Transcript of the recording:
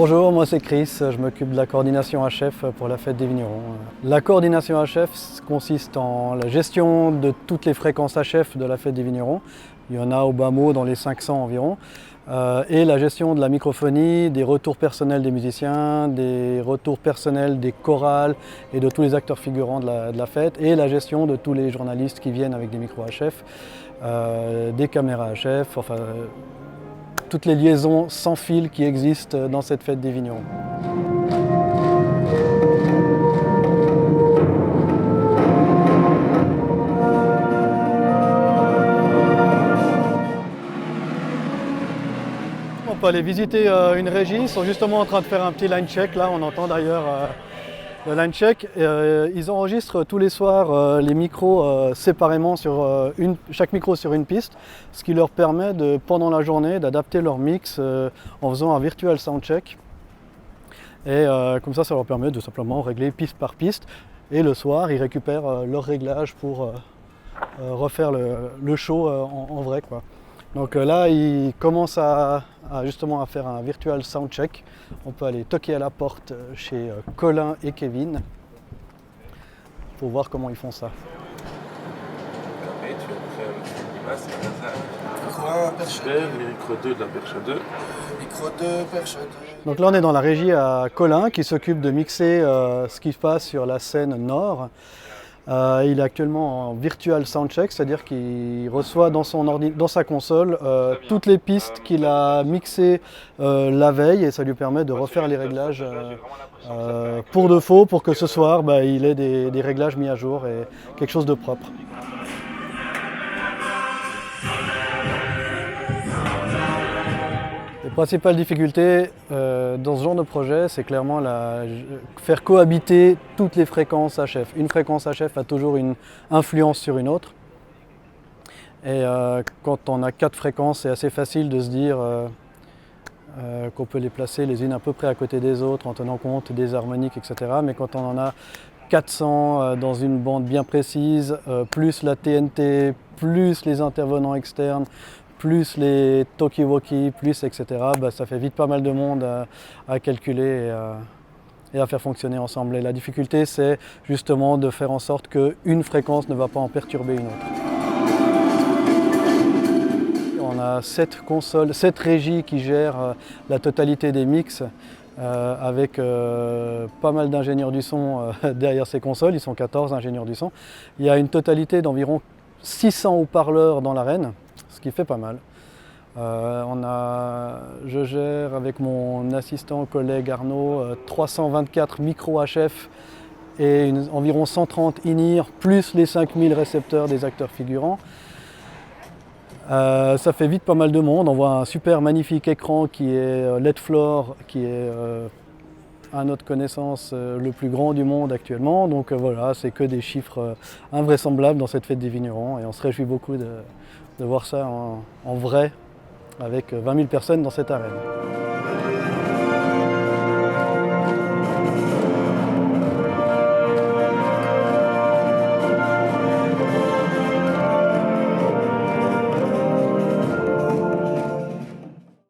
Bonjour, moi c'est Chris, je m'occupe de la coordination HF pour la fête des vignerons. La coordination HF consiste en la gestion de toutes les fréquences HF de la fête des vignerons. Il y en a au bas mot dans les 500 environ. Et la gestion de la microphonie, des retours personnels des musiciens, des retours personnels des chorales et de tous les acteurs figurants de la fête, et la gestion de tous les journalistes qui viennent avec des micros HF, des caméras HF, enfin toutes les liaisons sans fil qui existent dans cette fête des vignerons. On peut aller visiter une régie, ils sont justement en train de faire un petit line check, là on entend d'ailleurs le line check. Ils enregistrent tous les soirs les micros séparément, chaque micro sur une piste, ce qui leur permet pendant la journée d'adapter leur mix en faisant un virtual soundcheck. Et comme ça leur permet de simplement régler piste par piste. Et le soir, ils récupèrent leur réglage pour refaire le show en vrai, quoi. Donc là, ils commencent justement à faire un virtual soundcheck. On peut aller toquer à la porte chez Colin et Kevin pour voir comment ils font ça. Micro 2 de la perche 2. Micro 2, perche 2. Donc là, on est dans la régie à Colin qui s'occupe de mixer ce qui se passe sur la scène nord. Il est actuellement en virtual soundcheck, c'est-à-dire qu'il reçoit dans sa console toutes les pistes qu'il a mixées la veille, et ça lui permet de refaire les réglages pour de faux, pour que ce soir il ait des réglages mis à jour et quelque chose de propre. Les principales difficultés dans ce genre de projet, c'est clairement faire cohabiter toutes les fréquences HF. Une fréquence HF a toujours une influence sur une autre. Et quand on a 4 fréquences, c'est assez facile de se dire qu'on peut les placer les unes à peu près à côté des autres en tenant compte des harmoniques, etc. Mais quand on en a 400 dans une bande bien précise, plus la TNT, plus les intervenants externes, plus les talkie-walkie, plus etc., ça fait vite pas mal de monde à calculer et à faire fonctionner ensemble. Et la difficulté, c'est justement de faire en sorte qu'une fréquence ne va pas en perturber une autre. On a 7 consoles, 7 régies qui gèrent la totalité des mix, avec pas mal d'ingénieurs du son derrière ces consoles. Ils sont 14 ingénieurs du son. Il y a une totalité d'environ 600 haut-parleurs dans l'arène, ce qui fait pas mal. Je gère avec mon assistant collègue Arnaud 324 micros HF et environ 130 in-ear, plus les 5000 récepteurs des acteurs figurants. Ça fait vite pas mal de monde. On voit un super magnifique écran qui est LED Floor, qui est à notre connaissance le plus grand du monde actuellement. Donc voilà, c'est que des chiffres invraisemblables dans cette fête des vignerons, et on se réjouit beaucoup de voir ça en vrai avec 20 000 personnes dans cette arène.